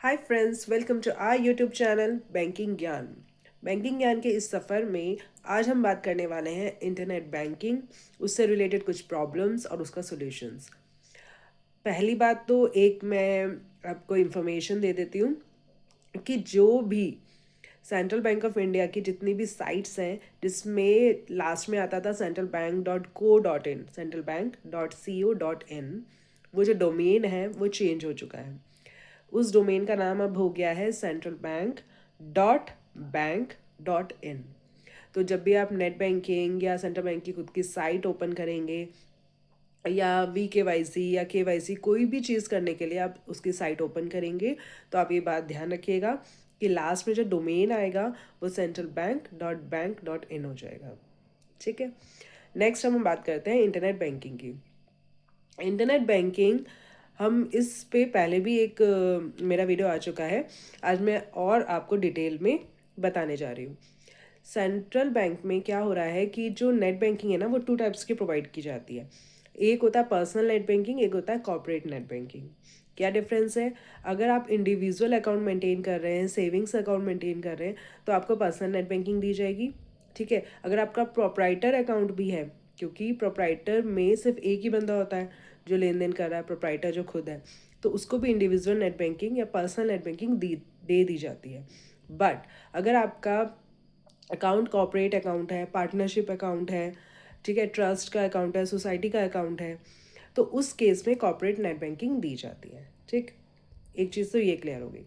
Hi friends, welcome to our YouTube channel banking Gyan. Banking Gyan के इस सफ़र में आज हम बात करने वाले हैं इंटरनेट बैंकिंग, उससे रिलेटेड कुछ प्रॉब्लम्स और उसका सॉल्यूशंस। पहली बात तो एक मैं आपको इन्फॉर्मेशन दे देती हूँ कि जो भी सेंट्रल बैंक ऑफ इंडिया की जितनी भी साइट्स हैं जिसमें लास्ट में आता था centralbank.co.in, centralbank.co.in, वो जो डोमेन है वो चेंज हो चुका है। उस डोमेन का नाम अब हो गया है centralbank.bank.in। तो जब भी आप नेट बैंकिंग या सेंट्रल बैंक की खुद की साइट ओपन करेंगे या VKYC या KYC कोई भी चीज़ करने के लिए आप उसकी साइट ओपन करेंगे, तो आप ये बात ध्यान रखिएगा कि लास्ट में जो डोमेन आएगा वो centralbank.bank.in हो जाएगा। ठीक है। नेक्स्ट हम बात करते हैं इंटरनेट बैंकिंग की। इंटरनेट बैंकिंग हम इस पे पहले भी एक मेरा वीडियो आ चुका है। आज मैं और आपको डिटेल में बताने जा रही हूँ। सेंट्रल बैंक में क्या हो रहा है कि जो नेट बैंकिंग है ना वो 2 टाइप्स की प्रोवाइड की जाती है। एक होता है पर्सनल नेट बैंकिंग, एक होता है कॉर्पोरेट नेट बैंकिंग। क्या डिफरेंस है? अगर आप इंडिविजुअल अकाउंट मेंटेन कर रहे हैं, सेविंग्स अकाउंट मेंटेन कर रहे हैं, तो आपको पर्सनल नेट बैंकिंग दी जाएगी। ठीक है। अगर आपका प्रोप्राइटर अकाउंट भी है, क्योंकि प्रोप्राइटर में सिर्फ एक ही बंदा होता है जो लेन देन कर रहा है, प्रोप्राइटर जो खुद है, तो उसको भी इंडिविजुअल नेट बैंकिंग या पर्सनल नेट बैंकिंग दे दी जाती है। बट अगर आपका अकाउंट कॉर्पोरेट अकाउंट है, पार्टनरशिप अकाउंट है, ठीक है, ट्रस्ट का अकाउंट है, सोसाइटी का अकाउंट है, तो उस केस में कॉर्पोरेट नेट बैंकिंग दी जाती है। ठीक। एक चीज़ तो ये क्लियर हो गई।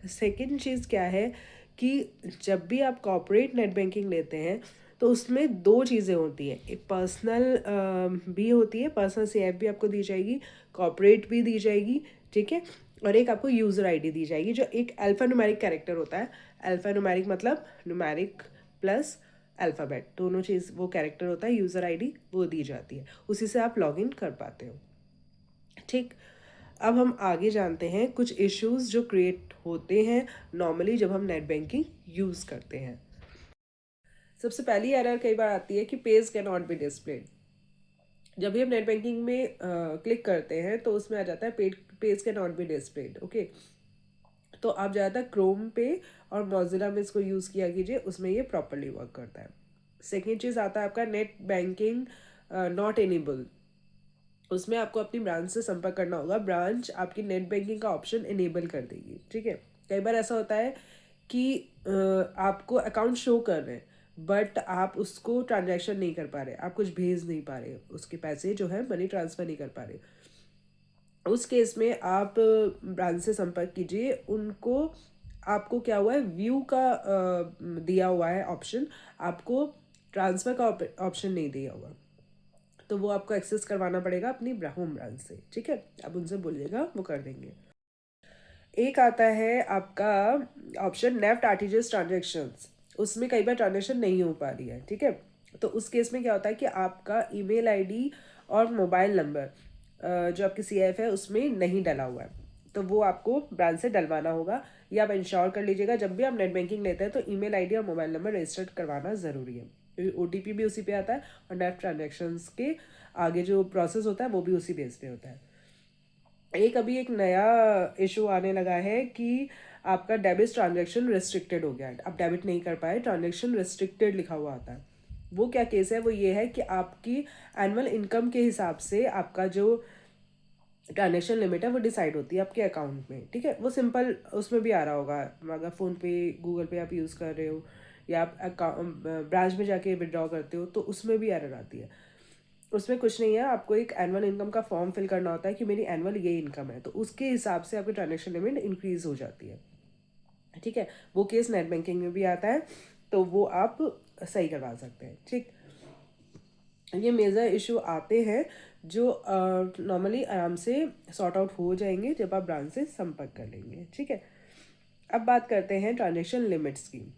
सेकेंड चीज़ क्या है कि जब भी आप कॉर्पोरेट नेट बैंकिंग लेते हैं तो उसमें दो चीज़ें होती हैं। एक पर्सनल भी होती है, पर्सनल CF भी आपको दी जाएगी, कॉर्पोरेट भी दी जाएगी। ठीक है। और एक आपको यूज़र आईडी दी जाएगी जो एक अल्फ़ा न्यूमेरिक कैरेक्टर होता है। अल्फ़ा न्यूमेरिक मतलब न्यूमेरिक प्लस अल्फ़ाबेट, दोनों चीज़ वो कैरेक्टर होता है, यूज़र आईडी वो दी जाती है, उसी से आप लॉगिन कर पाते हो। ठीक। अब हम आगे जानते हैं कुछ इश्यूज जो क्रिएट होते हैं नॉर्मली जब हम नेट बैंकिंग यूज़ करते हैं। सबसे पहली एरर कई बार आती है कि page can not be displayed. जब भी हम नेट बैंकिंग में क्लिक करते हैं तो उसमें आ जाता है page can not be displayed. Okay. तो आप ज़्यादातर क्रोम पे और मॉजिला में इसको यूज़ किया कीजिए, उसमें ये प्रॉपरली वर्क करता है। सेकेंड चीज़ आता है आपका नेट बैंकिंग नॉट एनेबल। उसमें आपको अपनी ब्रांच से संपर्क करना होगा, ब्रांच आपकी नेट बैंकिंग का ऑप्शन इनेबल कर देगी। ठीक है। कई बार ऐसा होता है कि आपको अकाउंट शो कर रहे हैं बट आप उसको ट्रांजैक्शन नहीं कर पा रहे, आप कुछ भेज नहीं पा रहे, उसके पैसे जो है मनी ट्रांसफ़र नहीं कर पा रहे। उस केस में आप ब्रांच से संपर्क कीजिए उनको। आपको क्या हुआ है, व्यू का दिया हुआ है ऑप्शन, आपको ट्रांसफ़र का ऑप्शन नहीं दिया हुआ, तो वो आपको एक्सेस करवाना पड़ेगा अपनी होम ब्रांच से। ठीक है। आप उनसे बोलिएगा, वो कर देंगे। एक आता है आपका ऑप्शन नेफ्ट आरटीजीएस ट्रांजेक्शन्स। उसमें कई बार ट्रांजेक्शन नहीं हो पा रही है। ठीक है। तो उस केस में क्या होता है कि आपका ईमेल आईडी और मोबाइल नंबर जो आपकी CF है उसमें नहीं डला हुआ है, तो वो आपको ब्रांच से डलवाना होगा। या आप इंश्योर कर लीजिएगा जब भी आप नेट बैंकिंग लेते हैं तो ईमेल आईडी और मोबाइल नंबर रजिस्टर्ड करवाना ज़रूरी है, क्योंकि OTP भी उसी पे आता है और नेफ्ट ट्रांजेक्शन्स के आगे जो प्रोसेस होता है वो भी उसी बेस पे होता है। एक अभी एक नया इशू आने लगा है कि आपका डेबिट ट्रांजैक्शन रिस्ट्रिक्टेड हो गया है, आप डेबिट नहीं कर पाए, ट्रांजैक्शन रिस्ट्रिक्टेड लिखा हुआ आता है। वो क्या केस है, वो ये है कि आपकी एनुअल इनकम के हिसाब से आपका जो ट्रांजैक्शन लिमिट है वो डिसाइड होती है आपके अकाउंट में। ठीक है। वो सिंपल उसमें भी आ रहा होगा, अगर फ़ोनपे गूगल पे आप यूज़ कर रहे हो या आप अकाउंट ब्रांच में जाके विड्रॉ करते हो तो उसमें भी एरर आती है। उसमें कुछ नहीं है, आपको एक एनुअल इनकम का फॉर्म फिल करना होता है कि मेरी एनुअल ये इनकम है, तो उसके हिसाब से आपकी ट्रांजैक्शन लिमिट इंक्रीज हो जाती है। ठीक है। वो केस नेट बैंकिंग में भी आता है, तो वो आप सही करवा सकते हैं। ठीक। ये मेजर इशू आते हैं जो नॉर्मली आराम से सॉर्ट आउट हो जाएंगे जब आप ब्रांच से संपर्क कर लेंगे। ठीक है। अब बात करते हैं ट्रांजैक्शन लिमिट्स की।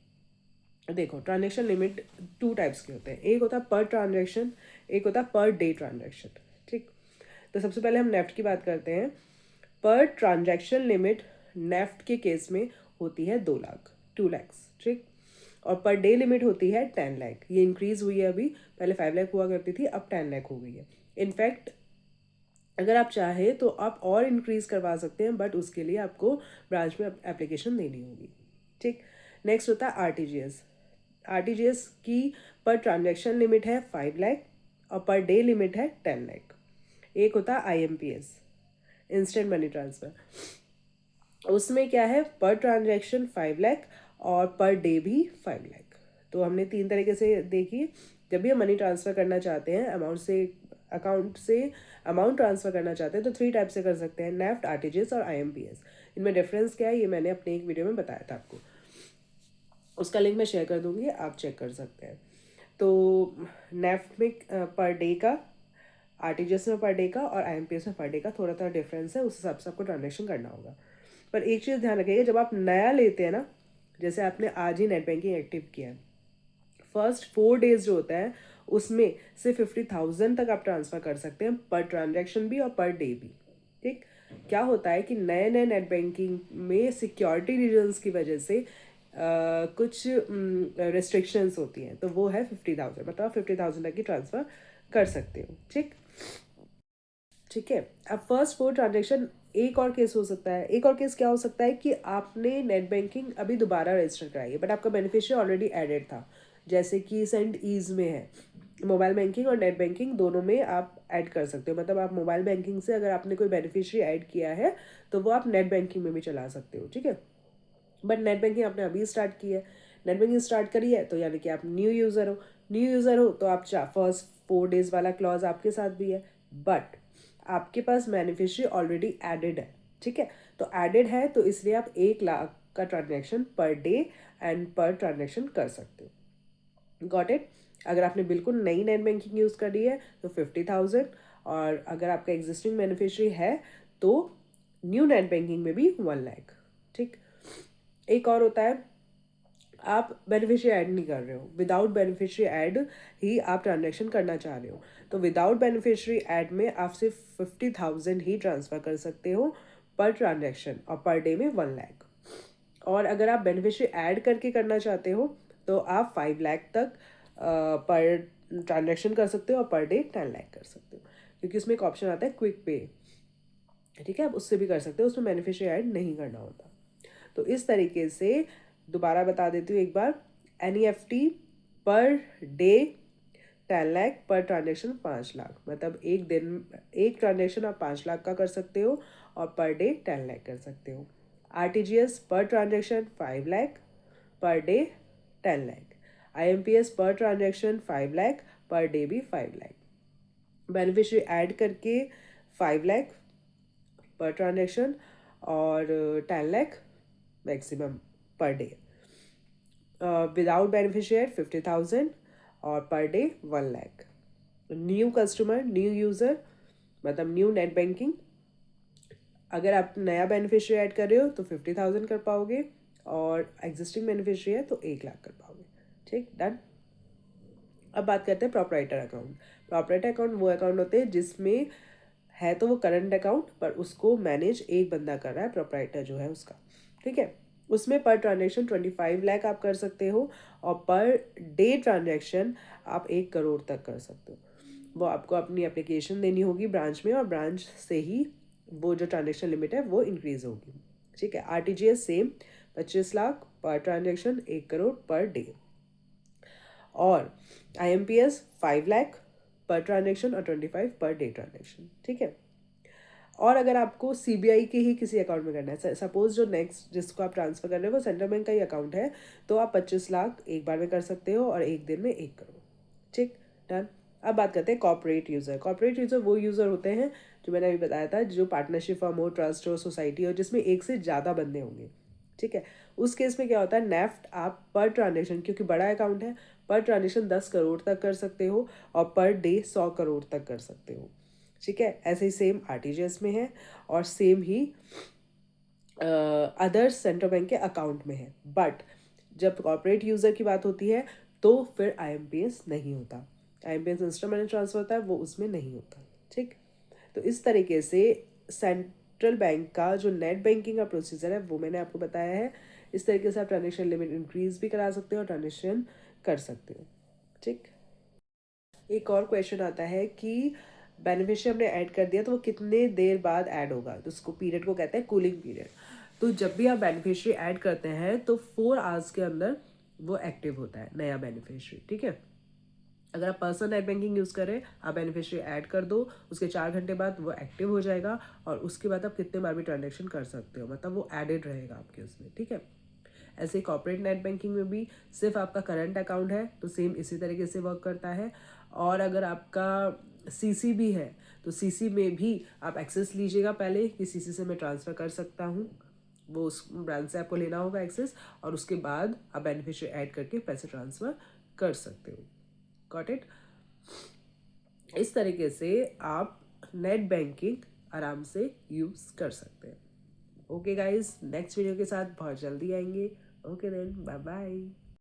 देखो, ट्रांजैक्शन लिमिट 2 टाइप्स के होते हैं, एक होता है पर ट्रांजैक्शन, एक होता है पर डे ट्रांजैक्शन। ठीक। तो सबसे पहले हम नेफ्ट की बात करते हैं। पर ट्रांजैक्शन लिमिट नेफ्ट के केस में होती है 2 लाख, 2 लैक्स। ठीक। और पर डे लिमिट होती है 10 लाख। ये इंक्रीज हुई है, अभी पहले 5 लाख हुआ करती थी, अब 10 लाख हो गई है। इनफैक्ट अगर आप चाहें तो आप और इंक्रीज़ करवा सकते हैं, बट उसके लिए आपको ब्रांच में एप्लीकेशन देनी होगी। ठीक। नेक्स्ट होता है आरटीजीएस। आरटीजीएस की पर ट्रांजैक्शन लिमिट है 5 लाख और पर डे लिमिट है 10 लाख। एक होता है आईएमपीएस, इंस्टेंट मनी ट्रांसफ़र। उसमें क्या है, पर ट्रांजैक्शन 5 लाख और पर डे भी 5 लाख। तो हमने तीन तरीके से देखी। जब भी हम मनी ट्रांसफ़र करना चाहते हैं, अकाउंट से अमाउंट ट्रांसफ़र करना चाहते हैं, तो 3 टाइप से कर सकते हैं, नेफ्ट, आरटीजीएस और आईएमपीएस। इनमें डिफरेंस क्या है ये मैंने अपने एक वीडियो में बताया था आपको, उसका लिंक मैं शेयर कर दूंगी, आप चेक कर सकते हैं। तो नेफ्ट में पर डे का, आरटीजीएस में पर डे का और आईएमपीएस में पर डे का थोड़ा थोड़ा डिफरेंस है, उस हिसाब से आपको ट्रांजेक्शन करना होगा। पर एक चीज़ ध्यान रखिएगा, जब आप नया लेते हैं ना, जैसे आपने आज ही नेट बैंकिंग एक्टिव किया है, फर्स्ट 4 डेज जो होता है उसमें से 50,000 तक आप ट्रांसफ़र कर सकते हैं, पर ट्रांजैक्शन भी और पर डे भी। ठीक। क्या होता है कि नए नए नेट बैंकिंग में सिक्योरिटी रीजंस की वजह से कुछ रिस्ट्रिक्शंस होती हैं, तो वो है 50,000, मतलब आप 50,000 तक की ट्रांसफ़र कर सकते हो। ठीक। ठीक है। अब फर्स्ट 4 ट्रांजेक्शन, एक और केस हो सकता है, एक और केस क्या हो सकता है कि आपने नेट बैंकिंग अभी दोबारा रजिस्टर कराई है, बट आपका बेनिफिशियरी ऑलरेडी एडेड था, जैसे कि सेंड ईज में है। मोबाइल बैंकिंग और नेट बैंकिंग दोनों में आप ऐड कर सकते हो, मतलब आप मोबाइल बैंकिंग से अगर आपने कोई बेनिफिशियरी ऐड किया है तो वो आप नेट बैंकिंग में भी चला सकते हो। ठीक है। बट नेट बैंकिंग आपने अभी स्टार्ट की है, नेट बैंकिंग स्टार्ट करी है, तो यानी कि आप न्यू यूज़र हो। न्यू यूज़र हो तो आप फर्स्ट 4 डेज वाला क्लॉज आपके साथ भी है, बट आपके पास बेनिफिशियरी ऑलरेडी एडेड है। ठीक है। तो एडेड है तो इसलिए आप 1 लाख का transaction per day and per transaction कर सकते हो। Got it. अगर आपने बिल्कुल नई नेट बैंकिंग यूज़ करी है तो 50,000, और अगर आपका एग्जिस्टिंग बेनिफिशियरी है तो न्यू नेट बैंकिंग में भी 1 लाख। ठीक। एक और होता है, आप बेनिफिशियरी ऐड नहीं कर रहे हो, विदाउट बेनिफिशियरी ऐड ही आप ट्रांजेक्शन करना चाह रहे हो, तो विदाउट बेनिफिशियरी ऐड में आप सिर्फ 50,000 ही ट्रांसफ़र कर सकते हो पर ट्रांजेक्शन, और पर डे में 1 लाख। और अगर आप बेनिफिशियरी ऐड करके करना चाहते हो तो आप 5 लाख तक पर ट्रांजेक्शन कर सकते हो और पर डे 10 लाख कर सकते हो, क्योंकि उसमें एक ऑप्शन आता है क्विक पे। ठीक है। आप उससे भी कर सकते हो, उसमें बेनिफिशियरी ऐड नहीं करना होता। तो इस तरीके से दोबारा बता देती हूँ एक बार, NEFT per day 10 lakh, per transaction 5 lakh, मतलब एक दिन एक ट्रांजेक्शन आप 5 लाख का कर सकते हो और पर डे 10 लाख कर सकते हो। RTGS per transaction 5 lakh, per day 10 lakh. IMPS per transaction 5 lakh, per day भी 5 लाख। बेनिफिशियरी ऐड करके 5 लाख पर ट्रांजेक्शन और 10 lakh maximum per day. Without beneficiary 50,000 और per day 1 lakh. New customer, new user, मतलब न्यू नेट बैंकिंग, अगर आप नया बेनिफिशियरी ऐड कर रहे हो तो 50,000 कर पाओगे, और एग्जिस्टिंग बेनिफिशियरी है तो 1 लाख कर पाओगे। ठीक, डन। अब बात करते हैं प्रॉपराइटर अकाउंट। प्रॉपराइटर अकाउंट वो अकाउंट होते हैं जिसमें है तो वो करंट अकाउंट, पर उसको मैनेज एक बंदा कर रहा है, प्रोपराइटर जो है उसका। ठीक है। उसमें पर ट्रांजेक्शन 25 लाख आप कर सकते हो, और पर डे ट्रांजेक्शन आप 1 करोड़ तक कर सकते हो। वो आपको अपनी एप्लीकेशन देनी होगी ब्रांच में, और ब्रांच से ही वो जो ट्रांजेक्शन लिमिट है वो इंक्रीज होगी। ठीक है। RTGS same, 25 lakh per transaction, 1 crore per day. और आईएमपीएस 5 लाख पर ट्रांजेक्शन और 25 पर डे ट्रांजेक्शन। ठीक है। और अगर आपको सीबीआई के ही किसी अकाउंट में करना है, सपोज जो नेक्स्ट जिसको आप ट्रांसफर कर रहे हो वो सेंट्रल बैंक का ही अकाउंट है, तो आप 25 लाख एक बार में कर सकते हो और एक दिन में 1 करोड़। ठीक, डन। अब बात करते हैं कॉर्पोरेट यूज़र। कॉर्पोरेट यूज़र वो यूज़र होते हैं जो मैंने अभी बताया था, जो पार्टनरशिप फर्म हो, ट्रस्ट हो, सोसाइटी हो, जिसमें एक से ज़्यादा बंदे होंगे। ठीक है। उस केस में क्या होता है, नेफ्ट आप पर ट्रांजेक्शन, क्योंकि बड़ा अकाउंट है, पर ट्रांजेक्शन 10 करोड़ तक कर सकते हो और पर डे 100 करोड़ तक कर सकते हो। ठीक है। ऐसे ही सेम आरटीजीएस में है, और सेम ही अदर्स सेंट्रल बैंक के अकाउंट में है। बट जब कॉर्पोरेट यूज़र की बात होती है तो फिर आईएमपीएस नहीं होता, आईएमपीएस इंस्टेंट मनी ट्रांसफर होता है, वो उसमें नहीं होता। ठीक। तो इस तरीके से सेंट्रल बैंक का जो नेट बैंकिंग का प्रोसीजर है वो मैंने आपको बताया है। इस तरीके से आप ट्रांजेक्शन लिमिट इंक्रीज भी करा सकते हो और ट्रांजेक्शन कर सकते हो। ठीक। एक और क्वेश्चन आता है कि बेनिफिशियरी हमने ऐड कर दिया तो वो कितने देर बाद ऐड होगा, तो उसको पीरियड को कहते हैं कूलिंग पीरियड। तो जब भी आप बेनिफिशियरी ऐड करते हैं तो 4 आवर्स के अंदर वो एक्टिव होता है नया बेनिफिशियरी, ठीक है। अगर आप पर्सनल नेट बैंकिंग यूज़ करें, आप बेनिफिशियरी ऐड कर दो, उसके 4 घंटे बाद वो एक्टिव हो जाएगा और उसके बाद आप कितने बार भी ट्रांजेक्शन कर सकते हो, मतलब वो एडेड रहेगा आपके उसमें, ठीक है। ऐसे ही कॉर्पोरेट नेट बैंकिंग में भी सिर्फ आपका करंट अकाउंट है तो सेम इसी तरीके से वर्क करता है। और अगर आपका सीसी भी है तो सीसी में भी आप एक्सेस लीजिएगा पहले कि सीसी से मैं ट्रांसफ़र कर सकता हूँ, वो उस ब्रांच से आपको लेना होगा एक्सेस, और उसके बाद आप बेनिफिशियरी ऐड करके पैसे ट्रांसफ़र कर सकते हो। Got it. इस तरीके से आप नेट बैंकिंग आराम से यूज़ कर सकते हैं। ओके गाइज, नेक्स्ट वीडियो के साथ बहुत जल्दी आएंगे। Okay then, bye bye.